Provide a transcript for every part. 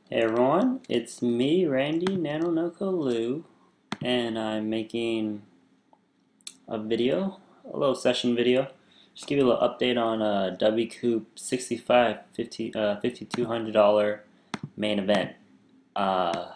Hey everyone, it's me, Randy nanonoko, and I'm making a video, a little session video. Just give you a little update on WCOOP 65 $5,200 main event. Uh,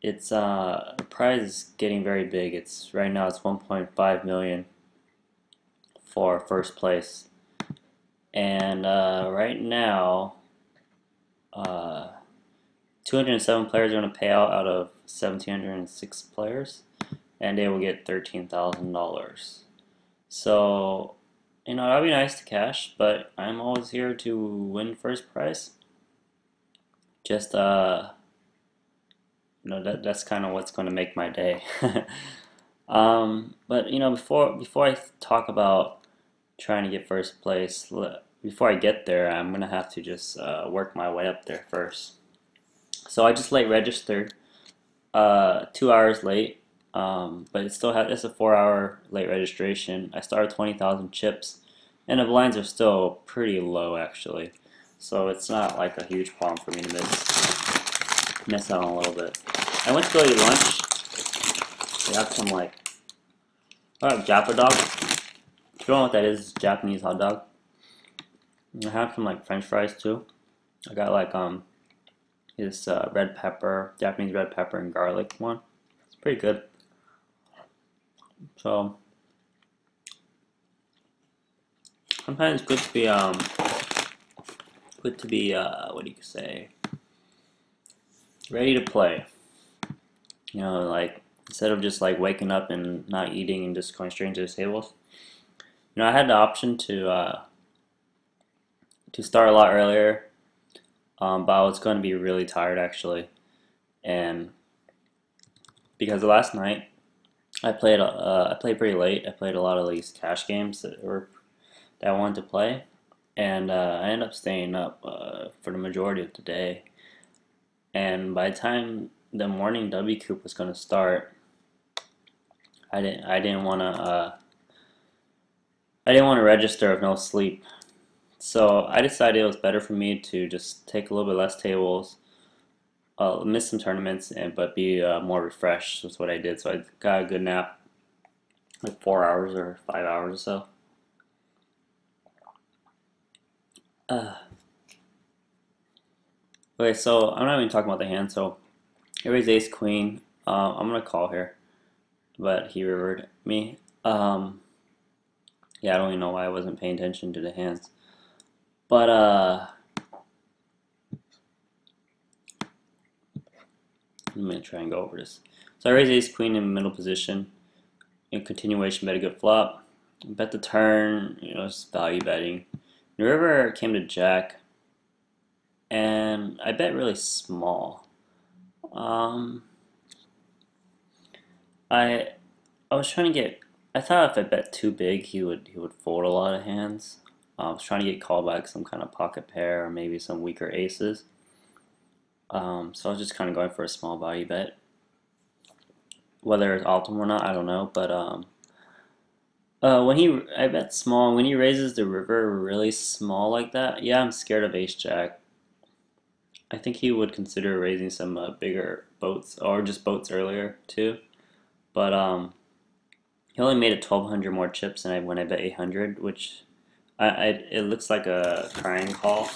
the prize is getting very big. It's right now it's 1.5 million for first place, and right now. Uh, 207 players are going to pay out of 1,706 players, and they will get $13,000. So, that'd be nice to cash, but I'm always here to win first prize. Just, that's kind of what's going to make my day. But before I talk about trying to get first place, before I get there, I'm gonna have to just work my way up there first. So I just late registered. 2 hours late, but it's a 4 hour late registration. I started 20,000 chips, and the blinds are still pretty low actually, so it's not like a huge problem for me to miss out on a little bit. I went to go eat lunch. They have some like Japa dog. If you don't know what that is, it's Japanese hot dog. I have some like French fries too. I got like this red pepper, Japanese red pepper and garlic one. It's pretty good. So sometimes it's good to be what do you say, ready to play. Like instead of just like waking up and not eating and just going straight into the tables. I had the option to start a lot earlier, but I was going to be really tired actually, and because last night I played pretty late. I played a lot of these cash games that I wanted to play, and I ended up staying up for the majority of the day. And by the time the morning WCOOP was going to start, I didn't want to register with no sleep. So I decided it was better for me to just take a little bit less tables, miss some tournaments, but be more refreshed. That's what I did. So I got a good nap, like 4 hours or 5 hours or so. Uh, okay, so I'm not even talking about the hand. So I raised ace queen. I'm gonna call here, but he rivered me. Yeah, I don't even know why I wasn't paying attention to the hands. But I'm gonna try and go over this. So I raised ace queen in middle position. In continuation, bet a good flop. Bet the turn, just value betting. The river came to jack, and I bet really small. Um, I I was trying to get. I thought if I bet too big, he would fold a lot of hands. I was trying to get called back some kind of pocket pair or maybe some weaker aces. So I was just kind of going for a small value bet. Whether it's optimal or not, I don't know. But I bet small. When he raises the river really small like that, yeah, I'm scared of ace jack. I think he would consider raising some bigger boats or just boats earlier too. But he only made it 1,200 more chips than when I bet 800, which it looks like a crying call.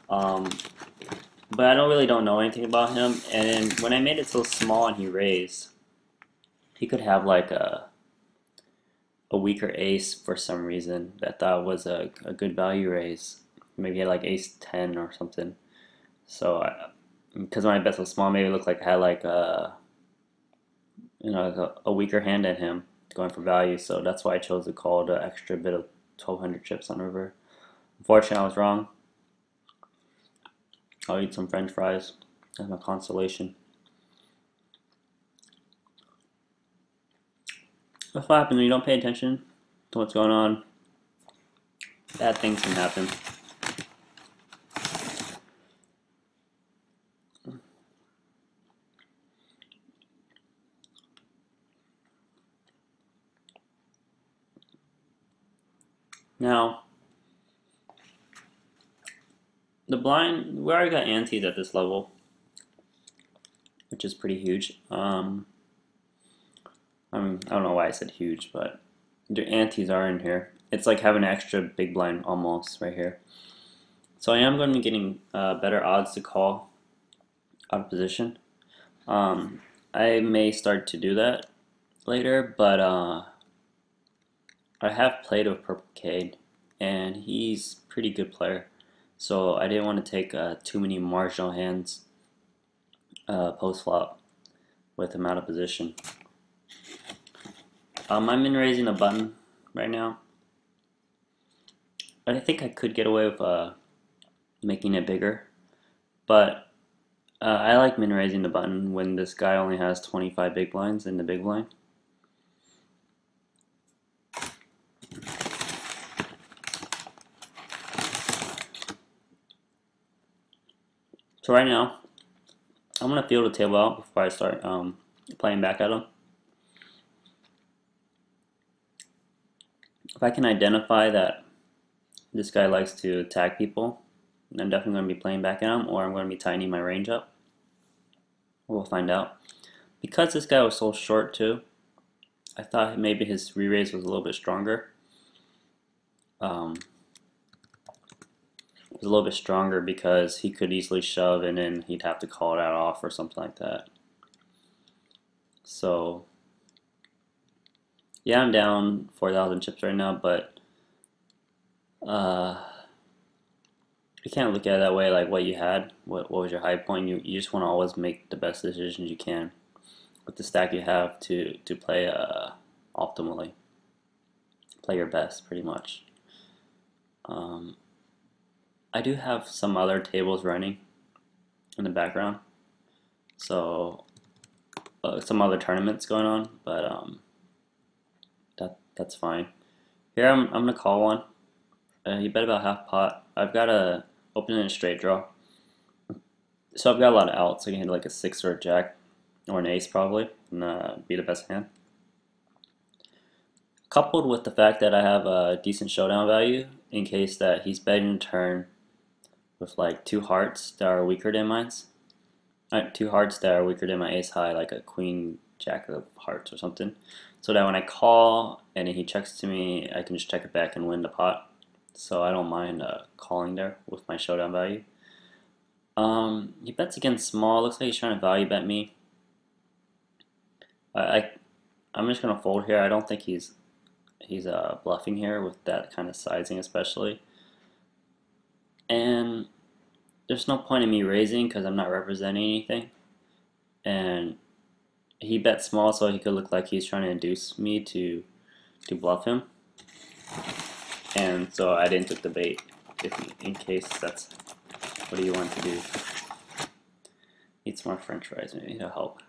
Um, but I don't know anything about him. And when I made it so small and he raised, he could have like a weaker ace for some reason that thought was a good value raise. Maybe he had like ace 10 or something. So because when I bet so small, maybe it looked like I had like like a weaker hand at him going for value. So that's why I chose to call the extra bit of 1,200 chips on river. Unfortunately, I was wrong. I'll eat some French fries as my consolation. That's what happens when you don't pay attention to what's going on. Bad things can happen. Now, The blind, we already got antes at this level, which is pretty huge. I don't know why I said huge, but the antes are in here. It's like having an extra big blind almost right here. So I am going to be getting better odds to call out of position. I may start to do that later, but I have played with Purple Cade, and he's a pretty good player. So I didn't want to take too many marginal hands post flop with him out of position. I'm in raising a button right now. I think I could get away with making it bigger, but I like min raising the button when this guy only has 25 big blinds in the big blind. So right now, I'm gonna feel the table out before I start playing back at him. If I can identify that this guy likes to attack people, I'm definitely going to be playing back at him, or I'm going to be tightening my range up. We'll find out. Because this guy was so short too, I thought maybe his re-raise was a little bit stronger. It was a little bit stronger because he could easily shove and then he'd have to call that off or something like that. So yeah, I'm down 4,000 chips right now, but you can't look at it that way, like what you had, what was your high point. You just want to always make the best decisions you can with the stack you have to play optimally, play your best pretty much. I do have some other tables running in the background, so some other tournaments going on, but that's fine. Here I'm gonna call one. He bet about half pot. I've got a open in a straight draw, so I've got a lot of outs. I can hit like a 6 or a jack or an ace probably, and be the best hand. Coupled with the fact that I have a decent showdown value in case that he's betting a turn with like 2 hearts that are weaker than mine. 2 hearts that are weaker than my ace high, like a queen jack of hearts or something. So that when I call and he checks to me, I can just check it back and win the pot. So I don't mind calling there with my showdown value. He bets against small. Looks like he's trying to value bet me. I'm just gonna fold here. I don't think he's bluffing here with that kind of sizing, especially. And there's no point in me raising because I'm not representing anything. And he bet small, so he could look like he's trying to induce me to bluff him. And so I didn't take the bait, in case that's what he wanted to do. Need some more French fries, maybe to help.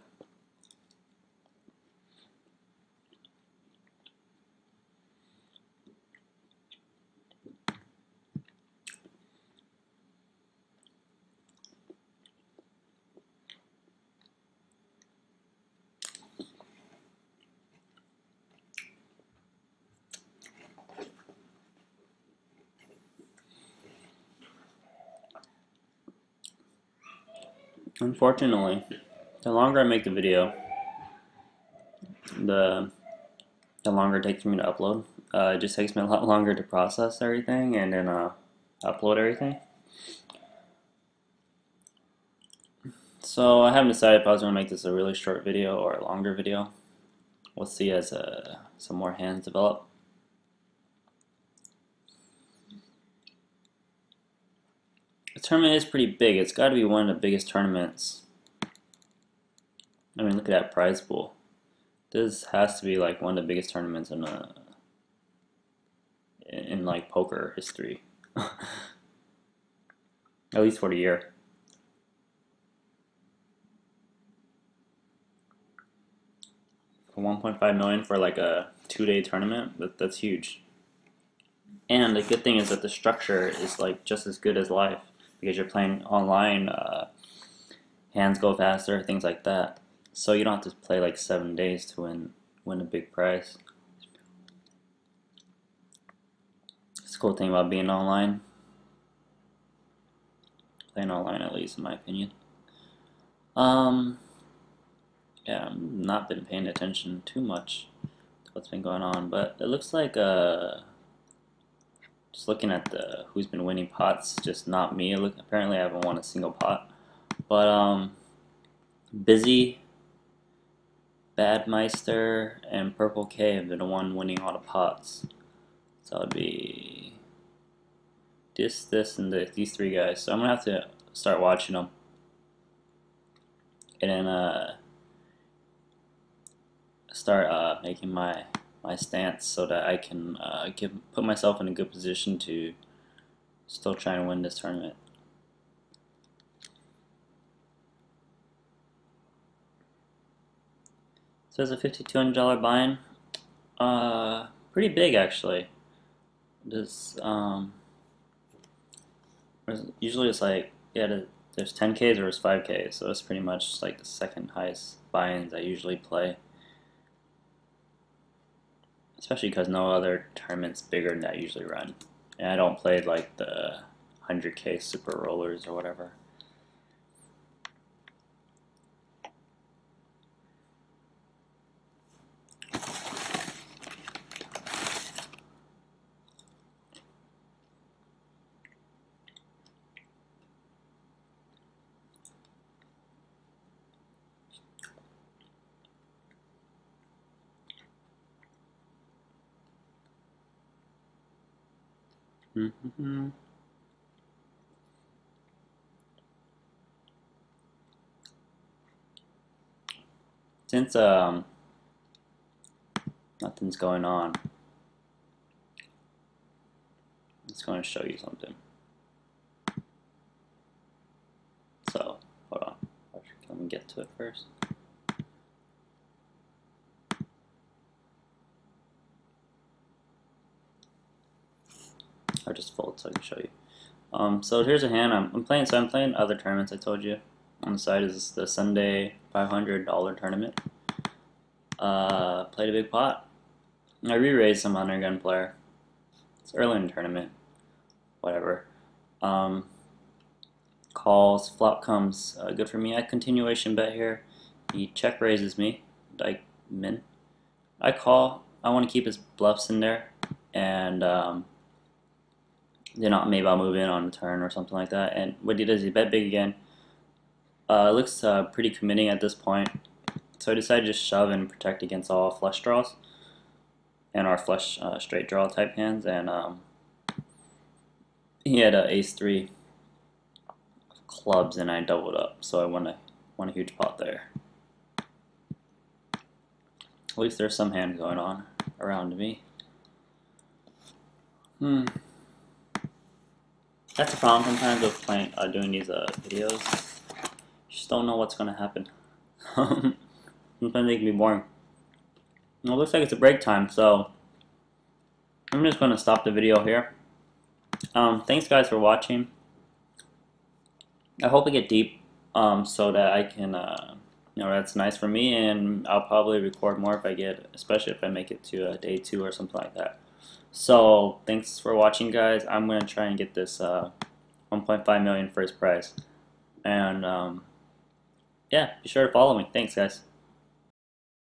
Unfortunately, the longer I make the video, the longer it takes for me to upload. It just takes me a lot longer to process everything and then upload everything. So I haven't decided if I was going to make this a really short video or a longer video. We'll see as some more hands develop. The tournament is pretty big. It's got to be one of the biggest tournaments. I mean, look at that prize pool. This has to be like one of the biggest tournaments in like poker history, at least for the year. For 1.5 million for like a 2-day tournament, that's huge. And the good thing is that the structure is like just as good as live because you're playing online. Hands go faster, things like that. So you don't have to play like 7 days to win a big prize. It's a cool thing about being online. playing online at least in my opinion. Yeah, I've not been paying attention too much to what's been going on, but it looks like just looking at the who's been winning pots, just not me. Apparently I haven't won a single pot, but Busy, Badmeister, and Purple K have been the one winning all the pots. So it would be this, and these three guys. So I'm gonna have to start watching them, and then start making my stance so that I can put myself in a good position to still try and win this tournament. So it's a $5,200 buy-in. Pretty big actually. This usually it's like there's 10Ks or it's 5Ks, so it's pretty much like the second highest buy-ins I usually play. Especially because no other tournaments bigger than that usually run. And I don't play like the 100K super rollers or whatever. Since nothing's going on, I'm just going to show you something. So hold on, let me get to it first. Or just fold so I can show you. So here's a hand I'm playing. So I'm playing other tournaments I told you. On the side is the Sunday $500 tournament. Played a big pot. I re-raised some undergun player. It's early in the tournament. Whatever. Calls. Flop comes. Good for me. I continuation bet here. He check raises me. Like min. I call. I want to keep his bluffs in there. And maybe I'll move in on the turn or something like that. And what he does, he bet big again. It looks pretty committing at this point. So I decided to just shove and protect against all flush draws and our flush straight draw type hands. And he had ace-3 clubs, and I doubled up. So I won a huge pot there. At least there's some hand going on around me. That's the problem sometimes with doing these videos. You just don't know what's gonna happen. Sometimes they can be boring. Well, it looks like it's a break time, so I'm just gonna stop the video here. Thanks guys for watching. I hope I get deep, so that I can, that's nice for me, and I'll probably record more if I get, especially if I make it to day 2 or something like that. So thanks for watching, guys. I'm gonna try and get this 1.5 million first prize, and yeah, be sure to follow me. Thanks, guys.